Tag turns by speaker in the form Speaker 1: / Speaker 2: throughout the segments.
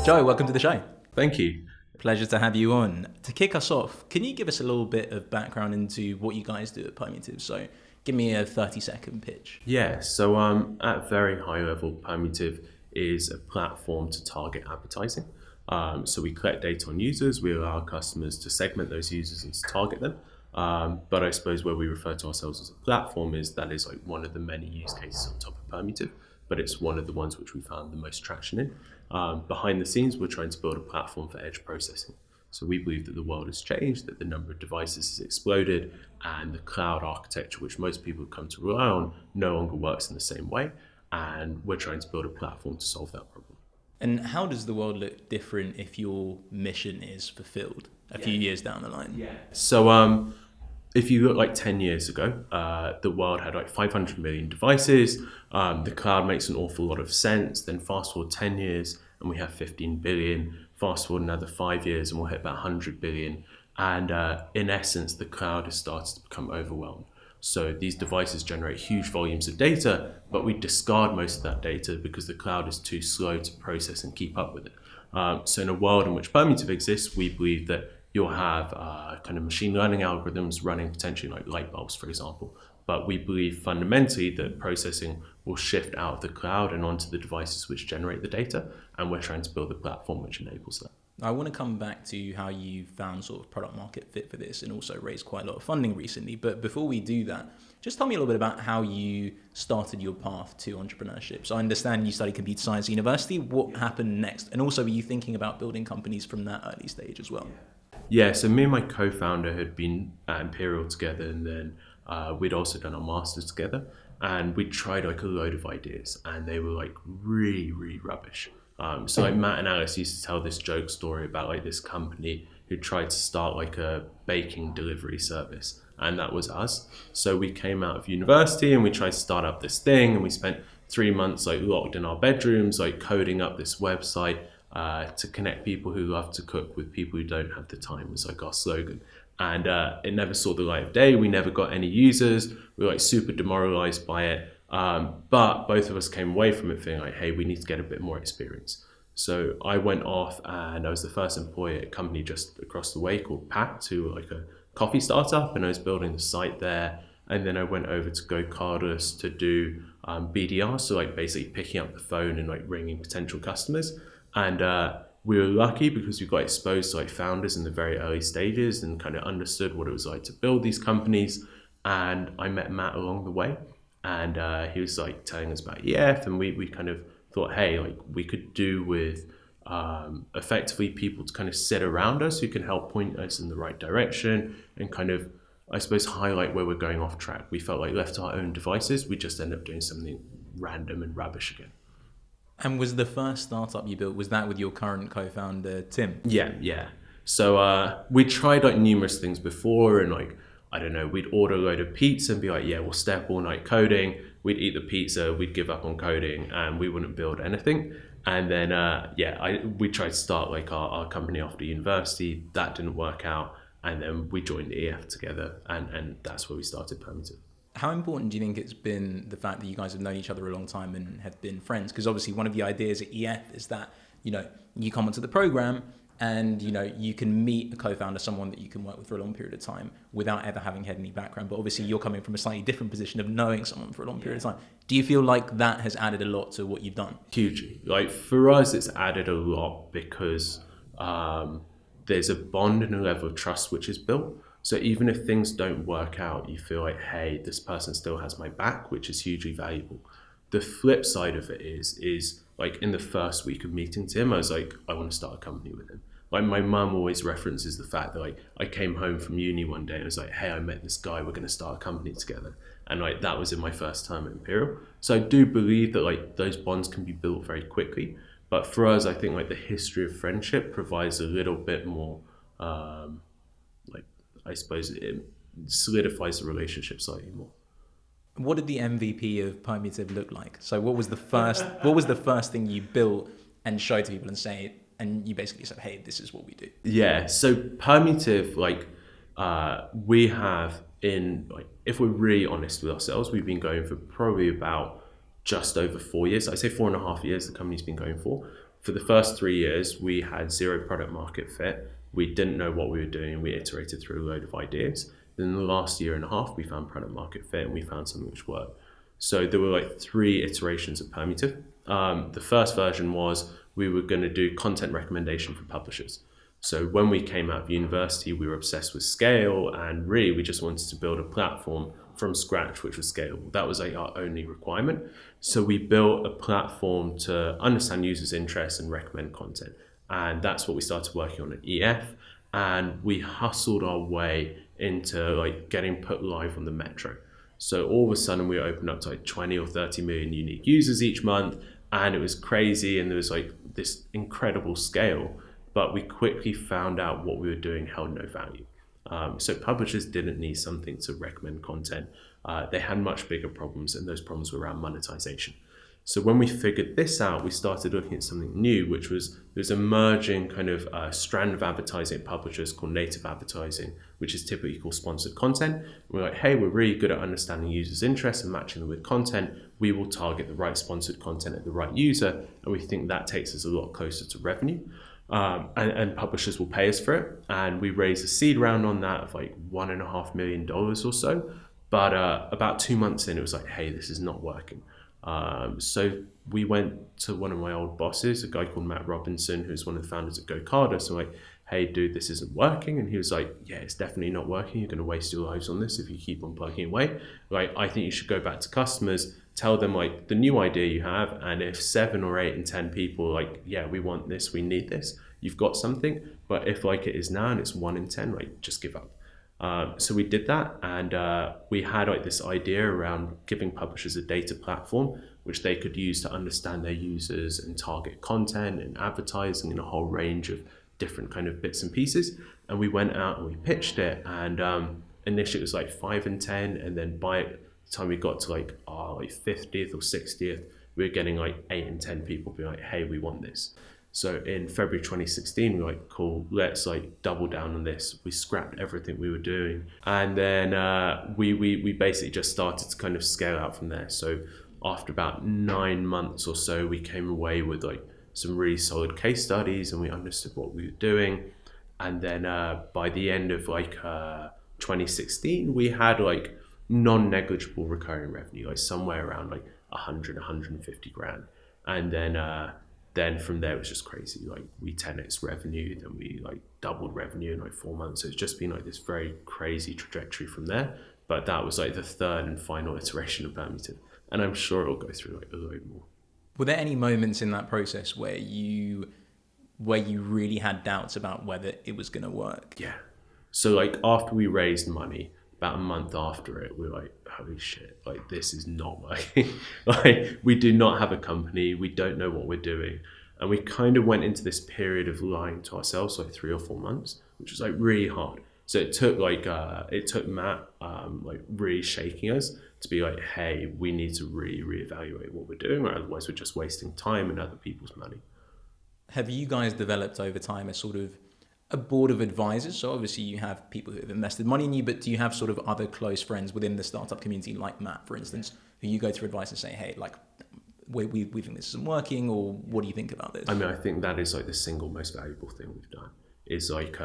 Speaker 1: Joe, welcome to the show.
Speaker 2: Thank you.
Speaker 1: Pleasure to have you on. To kick us off, can you give us a little bit of background into what you guys do at Permutive? So give me a 30-second pitch.
Speaker 2: Yeah, so at very high level, Permutive is a platform to target advertising. So we collect data on users, we allow our customers to segment those users and to target them. But I suppose where we refer to ourselves as a platform is like one of the many use cases on top of Permutive, but it's one of the ones which we found the most traction in. Behind the scenes, we're trying to build a platform for edge processing. So we believe that the world has changed, that the number of devices has exploded, and the cloud architecture, which most people have come to rely on, no longer works in the same way. And we're trying to build a platform to solve that problem.
Speaker 1: And how does the world look different if your mission is fulfilled a few years down the line?
Speaker 2: So if you look like 10 years ago, the world had like 500 million devices. The cloud makes an awful lot of sense. Then fast forward 10 years and we have 15 billion. Fast forward another 5 years and we'll hit about 100 billion. And in essence, the cloud has started to become overwhelmed. So these devices generate huge volumes of data, but we discard most of that data because the cloud is too slow to process and keep up with it. So in a world in which Permutive exists, we believe that you'll have kind of machine learning algorithms running potentially like light bulbs, for example. But we believe fundamentally that processing will shift out of the cloud and onto the devices which generate the data. And we're trying to build a platform which enables that.
Speaker 1: I want to come back to how you found sort of product market fit for this and also raised quite a lot of funding recently. But before we do that, just tell me a little bit about how you started your path to entrepreneurship. So I understand you studied computer science at university. What happened next? And also, were you thinking about building companies from that early stage as well?
Speaker 2: Yeah, so me and my co-founder had been at Imperial together, and then we'd also done our masters together, and we tried like a load of ideas, and they were like really, really rubbish. So like Matt and Alice used to tell this joke story about like this company who tried to start like a baking delivery service, and that was us. So we came out of university and we tried to start up this thing, and we spent 3 months like locked in our bedrooms, like coding up this website to connect people who love to cook with people who don't have the time, was like our slogan. And it never saw the light of day. We never got any users. We were like super demoralized by it. But both of us came away from it feeling like, hey, we need to get a bit more experience. So I went off and I was the first employee at a company just across the way called Pact, who were like a coffee startup, and I was building the site there. And then I went over to Go Cardless to do BDR, so like basically picking up the phone and like ringing potential customers. And we were lucky because we got exposed to like founders in the very early stages and kind of understood what it was like to build these companies. And I met Matt along the way, and he was like telling us about EF, and we kind of thought, hey, like we could do with effectively people to kind of sit around us who can help point us in the right direction and kind of, I suppose, highlight where we're going off track. We felt like left to our own devices, we just end up doing something random and rubbish again.
Speaker 1: And was the first startup you built, was that with your current co-founder, Tim?
Speaker 2: Yeah. So we tried like numerous things before, and like, I don't know, we'd order a load of pizza and be like, yeah, we'll stay up all night coding. We'd eat the pizza, we'd give up on coding, and we wouldn't build anything. And then, we tried to start like our company after university. That didn't work out. And then we joined EF together, and that's where we started Permutive.
Speaker 1: How important do you think it's been, the fact that you guys have known each other a long time and have been friends? Because obviously one of the ideas at EF is that, you know, you come onto the program and, you know, you can meet a co-founder, someone that you can work with for a long period of time without ever having had any background. But obviously you're coming from a slightly different position of knowing someone for a long period of time. Do you feel like that has added a lot to what you've done?
Speaker 2: Hugely. Like for us, it's added a lot because there's a bond and a level of trust which is built. So even if things don't work out, you feel like, hey, this person still has my back, which is hugely valuable. The flip side of it is like in the first week of meeting Tim, I was like, I want to start a company with him. Like my mum always references the fact that like I came home from uni one day and I was like, hey, I met this guy, we're going to start a company together. And like that was in my first time at Imperial. So I do believe that like those bonds can be built very quickly. But for us, I think like the history of friendship provides a little bit more I suppose it solidifies the relationship slightly more.
Speaker 1: What did the MVP of Permutive look like? So what was the first thing you built and showed to people and say, and you basically said, hey, this is what we do?
Speaker 2: Yeah, so Permutive, we have if we're really honest with ourselves, we've been going for probably about just over 4 years. I say 4.5 years the company's been going for. For the first 3 years, we had zero product market fit. We didn't know what we were doing, and we iterated through a load of ideas. Then in the last year and a half, we found product market fit, and we found something which worked. So there were like 3 iterations of Permutive. The first version was we were going to do content recommendation for publishers. So when we came out of university, we were obsessed with scale, and really we just wanted to build a platform from scratch which was scalable. That was like our only requirement. So we built a platform to understand users' interests and recommend content. And that's what we started working on at EF. And we hustled our way into like getting put live on the Metro. So all of a sudden we opened up to like 20 or 30 million unique users each month. And it was crazy. And there was like this incredible scale. But we quickly found out what we were doing held no value. So publishers didn't need something to recommend content. They had much bigger problems, and those problems were around monetization. So when we figured this out, we started looking at something new, which was there's an emerging kind of strand of advertising at publishers called native advertising, which is typically called sponsored content. And we're like, hey, we're really good at understanding users' interests and matching them with content. We will target the right sponsored content at the right user, and we think that takes us a lot closer to revenue. And publishers will pay us for it. And we raised a seed round on that of like $1.5 million or so. But about 2 months in, it was like, hey, this is not working. So we went to one of my old bosses, a guy called Matt Robinson, who's one of the founders of GoCarda. So like, hey, dude, this isn't working. And he was like, yeah, it's definitely not working. You're going to waste your lives on this if you keep on plugging away. Like, I think you should go back to customers, tell them like the new idea you have. And if 7 or 8 and 10 people like, yeah, we want this, we need this, you've got something. But if like it is now and it's 1 in 10, like just give up. So we did that, and we had like this idea around giving publishers a data platform which they could use to understand their users and target content and advertising and a whole range of different kind of bits and pieces. And we went out and we pitched it, and initially it was like 5 and 10, and then by the time we got to like 50th or 60th, we were getting like 8 and 10 people being like, hey, we want this. So in February 2016, we were like, cool, let's like double down on this. We scrapped everything we were doing. And then we basically just started to kind of scale out from there. So after about 9 months or so, we came away with like some really solid case studies, and we understood what we were doing. And then by the end of like 2016, we had like non-negligible recurring revenue, like somewhere around like 150 grand. And then from there it was just crazy. Like we 10x revenue, then we like doubled revenue in like 4 months. So it's just been like this very crazy trajectory from there. But that was like the third and final iteration of Permutive, and I'm sure it'll go through like a lot more.
Speaker 1: Were there any moments in that process where you really had doubts about whether it was going to work?
Speaker 2: Yeah. So like after we raised money, about a month after it, we were like, holy shit, like this is not working. Like we do not have a company, we don't know what we're doing. And we kind of went into this period of lying to ourselves, like 3 or 4 months, which was like really hard. So it took Matt like really shaking us to be like, hey, we need to really reevaluate what we're doing, or otherwise we're just wasting time and other people's money.
Speaker 1: Have you guys developed over time a sort of a board of advisors? So obviously you have people who have invested money in you, but do you have sort of other close friends within the startup community, like Matt, for instance, who you go through advice and say, hey, like we think this isn't working, or what do you think about this?
Speaker 2: I mean, I think that is like the single most valuable thing we've done. Is like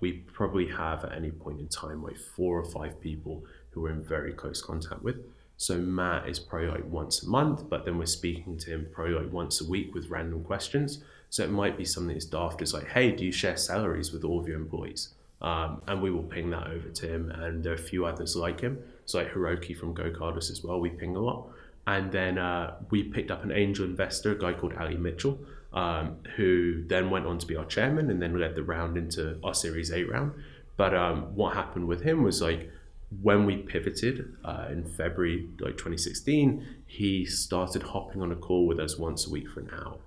Speaker 2: we probably have at any point in time like 4 or 5 people who we're in very close contact with. So Matt is probably like once a month, but then we're speaking to him probably like once a week with random questions. So it might be something as daft as like, hey, do you share salaries with all of your employees? And we will ping that over to him. And there are a few others like him. So like Hiroki from GoCarda as well, we ping a lot. And then we picked up an angel investor, a guy called Ali Mitchell, who then went on to be our chairman and then led the round into our Series A round. But what happened with him was like, when we pivoted in February like 2016, he started hopping on a call with us once a week for an hour.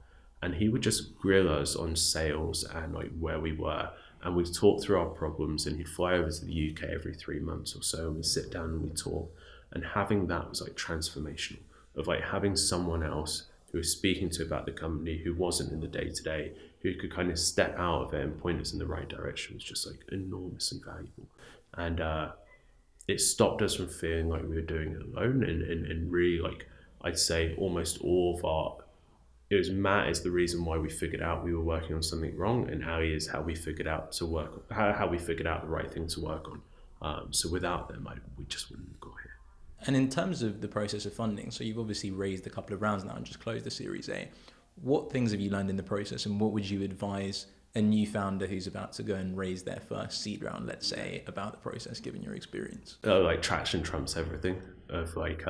Speaker 2: And he would just grill us on sales and like where we were. And we'd talk through our problems, and he'd fly over to the UK every 3 months or so, and we'd sit down and we'd talk. And having that was like transformational, of like having someone else who was speaking to about the company, who wasn't in the day-to-day, who could kind of step out of it and point us in the right direction, was just like enormously valuable. And it stopped us from feeling like we were doing it alone, and really like I'd say almost all of it was Matt is the reason why we figured out we were working on something wrong, and Ali is how we figured out how we figured out the right thing to work on. So without them, we just wouldn't have got here.
Speaker 1: And in terms of the process of funding, so you've obviously raised a couple of rounds now and just closed the Series A. What things have you learned in the process, and what would you advise a new founder who's about to go and raise their first seed round, let's say, about the process, given your experience?
Speaker 2: Like traction trumps everything. Of like,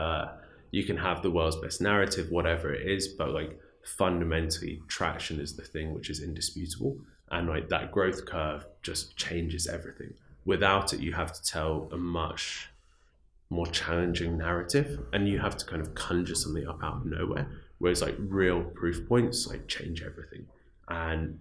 Speaker 2: you can have the world's best narrative, whatever it is, but like fundamentally, traction is the thing which is indisputable, and like that growth curve just changes everything. Without it, you have to tell a much more challenging narrative, and you have to kind of conjure something up out of nowhere. Whereas like real proof points like change everything. And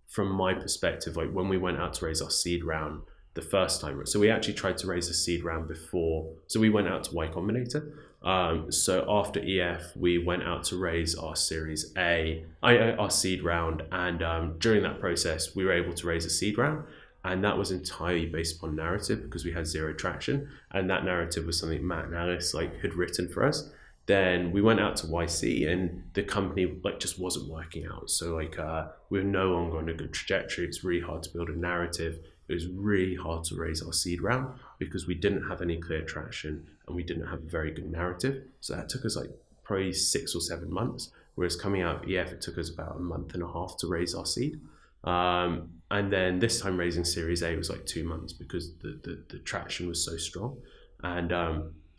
Speaker 2: from my perspective, like when we went out to raise our seed round the first time, so we actually tried to raise a seed round before. So we went out to Y Combinator. So after EF, we went out to raise our Series A, our seed round, and during that process, we were able to raise a seed round. And that was entirely based upon narrative because we had zero traction. And that narrative was something Matt and Alice like had written for us. Then we went out to YC and the company like just wasn't working out. So like we were no longer on a good trajectory. It's really hard to build a narrative. It was really hard to raise our seed round because we didn't have any clear traction and we didn't have a very good narrative. So that took us like probably 6 or 7 months. Whereas coming out of EF, it took us about a month and a half to raise our seed. And then this time raising Series A was like 2 months because the traction was so strong. And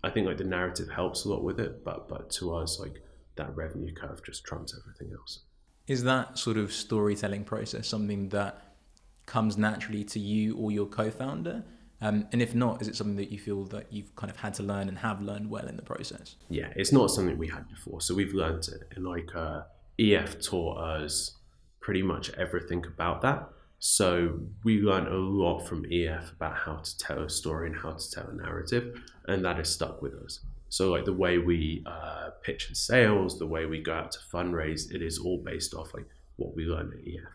Speaker 2: I think like the narrative helps a lot with it, but to us, like that revenue curve just trumps everything else.
Speaker 1: Is that sort of storytelling process something that comes naturally to you or your co-founder? And if not, is it something that you feel that you've kind of had to learn and have learned well in the process?
Speaker 2: Yeah, it's not something we had before. So we've learned it. And like EF taught us pretty much everything about that. So we learned a lot from EF about how to tell a story and how to tell a narrative, and that has stuck with us. So like the way we pitch in sales, the way we go out to fundraise, it is all based off like what we learned at EF.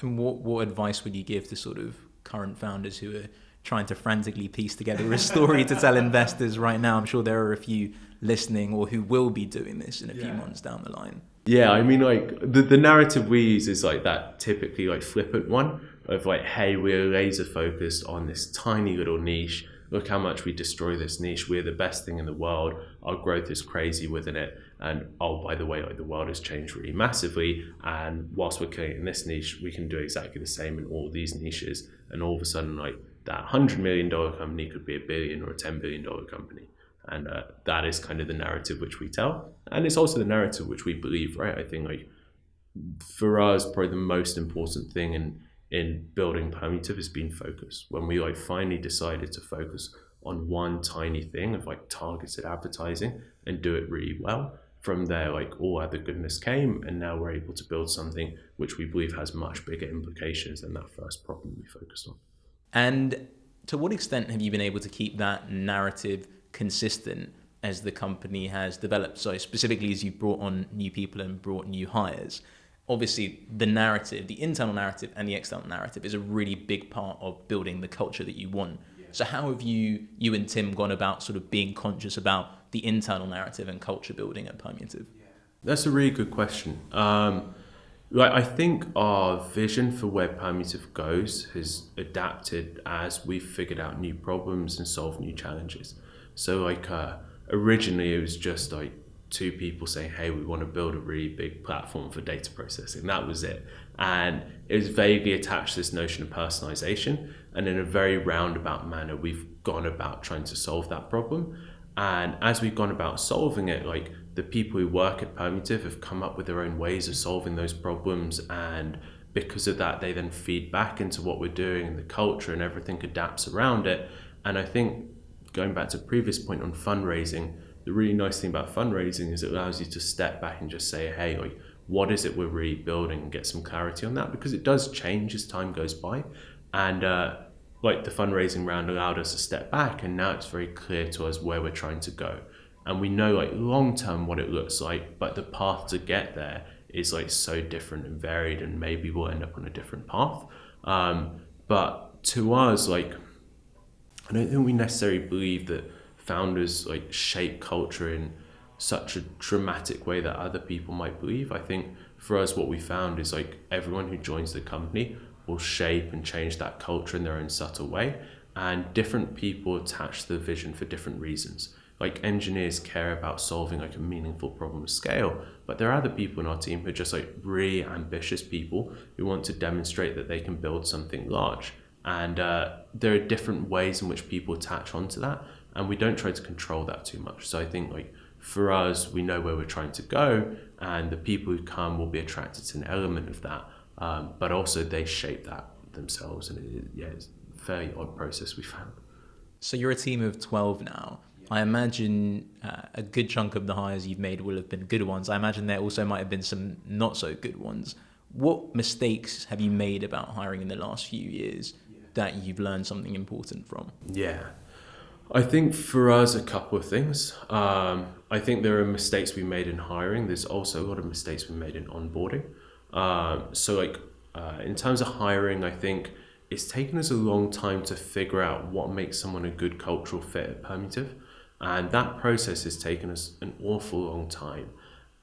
Speaker 1: And what advice would you give to sort of current founders who are trying to frantically piece together a story to tell investors right now? I'm sure there are a few listening or who will be doing this in a few months down the line.
Speaker 2: Yeah, I mean, like the narrative we use is like that typically like flippant one of like, hey, we're laser focused on this tiny little niche. Look how much we destroy this niche. We're the best thing in the world. Our growth is crazy within it. And oh, by the way, like the world has changed really massively. And whilst we're killing it in this niche, we can do exactly the same in all these niches. And all of a sudden, like that $100 million company could be $1 billion or a $10 billion company. And that is kind of the narrative which we tell. And it's also the narrative which we believe, right? I think like for us, probably the most important thing in building Permutive has been focus. When we like finally decided to focus on one tiny thing of like targeted advertising and do it really well, from there, like all other goodness came. And now we're able to build something which we believe has much bigger implications than that first problem we focused on.
Speaker 1: And to what extent have you been able to keep that narrative consistent as the company has developed? So specifically as you brought on new people and brought new hires, obviously the narrative, the internal narrative and the external narrative is a really big part of building the culture that you want. So how have you and Tim gone about sort of being conscious about the internal narrative and culture building at Permutive?
Speaker 2: That's a really good question. Like I think our vision for where Permutive goes has adapted as we've figured out new problems and solved new challenges. So like originally it was just like 2 people saying, hey, we want to build a really big platform for data processing. That was it. And it was vaguely attached to this notion of personalization. And in a very roundabout manner, we've gone about trying to solve that problem. And as we've gone about solving it, like the people who work at Permutive have come up with their own ways of solving those problems. And because of that, they then feed back into what we're doing and the culture and everything adapts around it. And I think going back to the previous point on fundraising, the really nice thing about fundraising is it allows you to step back and just say, hey, like, what is it we're really building, and get some clarity on that, because it does change as time goes by. And like the fundraising round allowed us to step back, and now it's very clear to us where we're trying to go. And we know like long term what it looks like, but the path to get there is like so different and varied, and maybe we'll end up on a different path. But to us, like, I don't think we necessarily believe that founders like shape culture in such a dramatic way that other people might believe. I think for us, what we found is like everyone who joins the company will shape and change that culture in their own subtle way. And different people attach to the vision for different reasons. Like engineers care about solving like a meaningful problem of scale, but there are other people in our team who are just like really ambitious people who want to demonstrate that they can build something large. And there are different ways in which people attach onto that, and we don't try to control that too much. So I think like for us, we know where we're trying to go, and the people who come will be attracted to an element of that, but also they shape that themselves. And it's a fairly odd process we found.
Speaker 1: So you're a team of 12 now. I imagine a good chunk of the hires you've made will have been good ones. I imagine there also might have been some not so good ones. What mistakes have you made about hiring in the last few years that you've learned something important from?
Speaker 2: Yeah, I think for us, a couple of things. I think there are mistakes we made in hiring. There's also a lot of mistakes we made in onboarding. In terms of hiring, I think it's taken us a long time to figure out what makes someone a good cultural fit at Permutive. And that process has taken us an awful long time.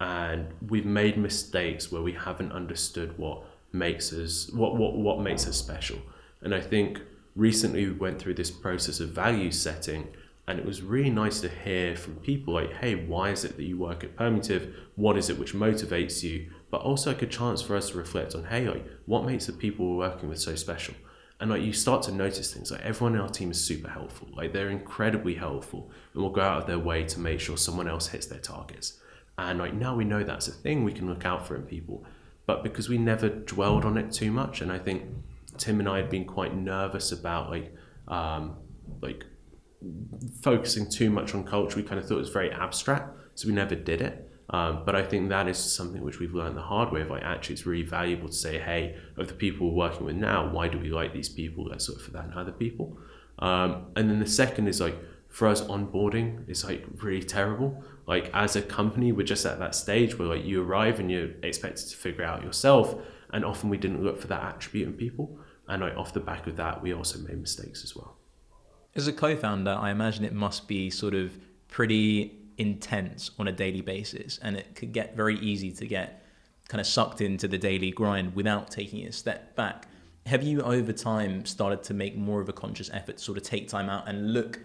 Speaker 2: And we've made mistakes where we haven't understood what makes us what makes us special. And I think recently we went through this process of value setting, and it was really nice to hear from people like, hey, why is it that you work at Permutive? What is it which motivates you? But also like a chance for us to reflect on, hey, like what makes the people we're working with so special? And like you start to notice things like everyone in our team is super helpful. Like they're incredibly helpful and will go out of their way to make sure someone else hits their targets. And like now we know that's a thing we can look out for in people. But because we never dwelled on it too much, and I think Tim and I had been quite nervous about focusing too much on culture. We kind of thought it was very abstract, so we never did it. But I think that is something which we've learned the hard way of like actually it's really valuable to say, hey, of the people we're working with now, why do we like these people? Let's look for that in other people. And then the second is like for us onboarding is like really terrible. Like as a company, we're just at that stage where like you arrive and you're expected to figure out yourself. And often we didn't look for that attribute in people. And like off the back of that, we also made mistakes as well.
Speaker 1: As a co-founder, I imagine it must be sort of pretty intense on a daily basis, and it could get very easy to get kind of sucked into the daily grind without taking a step back. Have you over time started to make more of a conscious effort to sort of take time out and look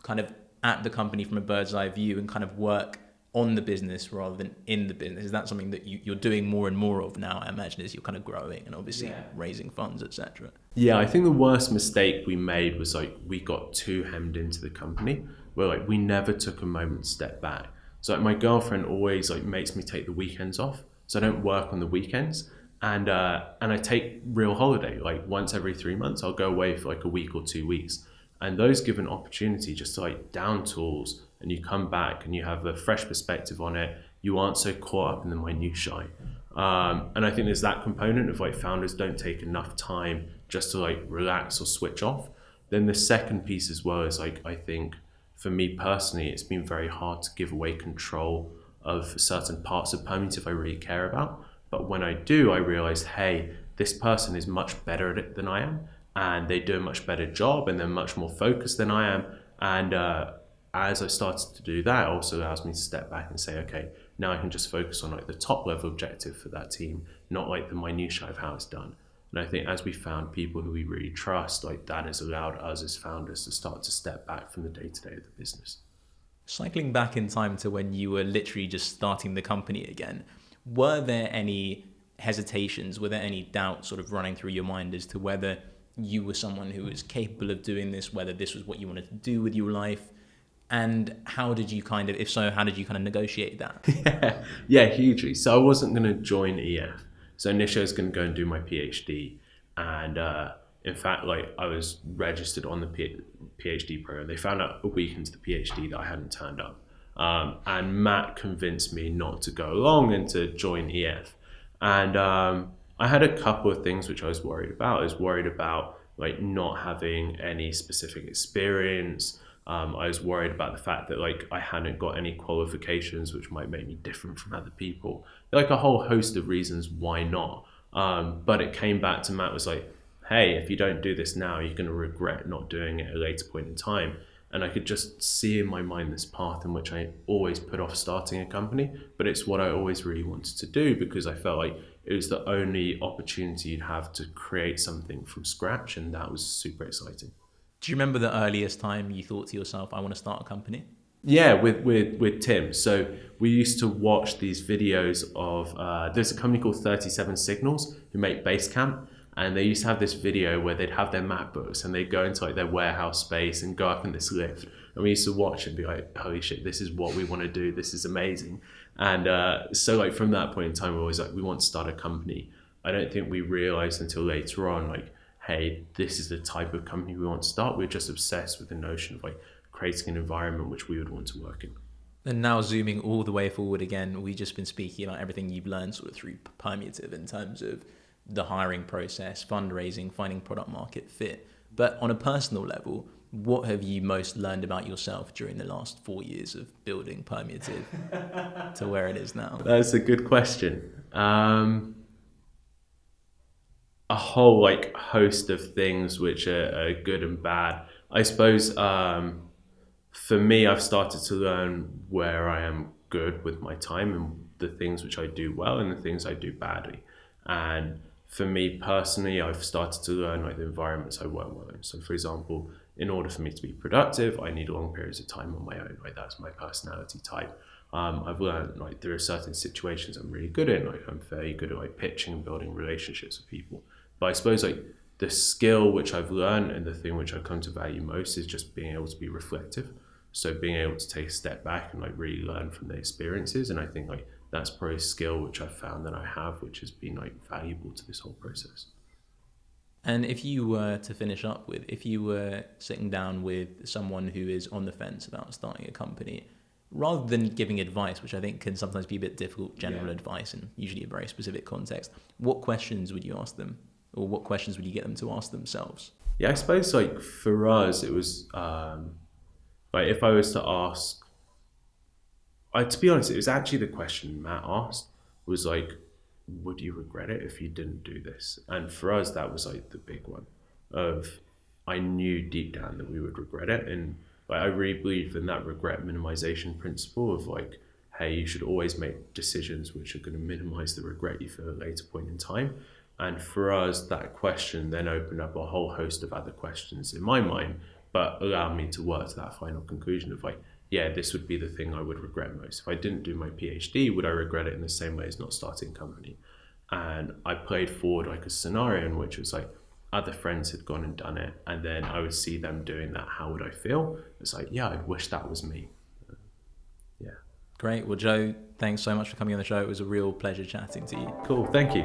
Speaker 1: kind of at the company from a bird's eye view and kind of work on the business rather than in the business? Is that something that you're doing more and more of now, I imagine, as you're kind of growing and obviously raising funds, etc.?
Speaker 2: Yeah, I think the worst mistake we made was like we got too hemmed into the company where like we never took a moment to step back. So like my girlfriend always like makes me take the weekends off, so I don't work on the weekends, and I take real holiday. Like once every 3 months I'll go away for like a week or 2 weeks, and those give an opportunity just to like down tools, and you come back and you have a fresh perspective on it. You aren't so caught up in the minutiae. And I think there's that component of like founders don't take enough time just to like relax or switch off. Then the second piece as well is like, I think for me personally, it's been very hard to give away control of certain parts of Permutive I really care about. But when I do, I realize, hey, this person is much better at it than I am, and they do a much better job, and they're much more focused than I am. And as I started to do that, it also allows me to step back and say, okay, now I can just focus on like the top level objective for that team, not like the minutiae of how it's done. And I think as we found people who we really trust, like that has allowed us as founders to start to step back from the day-to-day of the business.
Speaker 1: Cycling back in time to when you were literally just starting the company again, were there any hesitations, were there any doubts sort of running through your mind as to whether you were someone who was capable of doing this, whether this was what you wanted to do with your life? And how did you kind of, if so, how did you kind of negotiate that?
Speaker 2: Yeah, hugely. So I wasn't going to join EF. So initially I was going to go and do my PhD. And in fact, like I was registered on the PhD program. They found out a week into the PhD that I hadn't turned up. And Matt convinced me not to go along and to join EF. And I had a couple of things which I was worried about. I was worried about like not having any specific experience. I was worried about the fact that like I hadn't got any qualifications which might make me different from other people. Like a whole host of reasons why not. But it came back to Matt was like, hey, if you don't do this now, you're going to regret not doing it at a later point in time. And I could just see in my mind this path in which I always put off starting a company, but it's what I always really wanted to do because I felt like it was the only opportunity you'd have to create something from scratch, and that was super exciting.
Speaker 1: Do you remember the earliest time you thought to yourself, I want to start a company?
Speaker 2: Yeah, with Tim. So we used to watch these videos of there's a company called 37 Signals who make Basecamp, and they used to have this video where they'd have their MacBooks and they'd go into like their warehouse space and go up in this lift, and we used to watch and be like, holy shit, this is what we want to do, this is amazing. And so like from that point in time, we always like, we want to start a company. I don't think we realized until later on, like, hey, this is the type of company we want to start. We're just obsessed with the notion of like creating an environment which we would want to work in.
Speaker 1: And now zooming all the way forward again, we've just been speaking about everything you've learned sort of through Permutive in terms of the hiring process, fundraising, finding product market fit. But on a personal level, what have you most learned about yourself during the last 4 years of building Permutive to where it is now?
Speaker 2: That's a good question. A whole like host of things which are good and bad. I suppose for me, I've started to learn where I am good with my time and the things which I do well and the things I do badly. And for me personally, I've started to learn like the environments I work well in. So for example, in order for me to be productive, I need long periods of time on my own. Like that's my personality type. I've learned like there are certain situations I'm really good in. Like I'm very good at like pitching and building relationships with people. But I suppose like the skill which I've learned and the thing which I've come to value most is just being able to be reflective. So being able to take a step back and like really learn from the experiences. And I think like that's probably a skill which I've found that I have, which has been like valuable to this whole process.
Speaker 1: And if you were to finish up with, if you were sitting down with someone who is on the fence about starting a company, rather than giving advice, which I think can sometimes be a bit difficult, general advice and usually a very specific context, what questions would you ask them? Or what questions would you get them to ask themselves?
Speaker 2: Yeah, I suppose like for us, it was like if I was to ask, to be honest, it was actually the question Matt asked was like, would you regret it if you didn't do this? And for us, that was like the big one of, I knew deep down that we would regret it. And like, I really believe in that regret minimization principle of like, hey, you should always make decisions which are going to minimize the regret you feel at a later point in time. And for us, that question then opened up a whole host of other questions in my mind, but allowed me to work to that final conclusion of like, yeah, this would be the thing I would regret most. If I didn't do my PhD, would I regret it in the same way as not starting a company? And I played forward like a scenario in which it was like other friends had gone and done it, and then I would see them doing that. How would I feel? It's like, yeah, I wish that was me. Yeah.
Speaker 1: Great. Well, Joe, thanks so much for coming on the show. It was a real pleasure chatting to you.
Speaker 2: Cool. Thank you.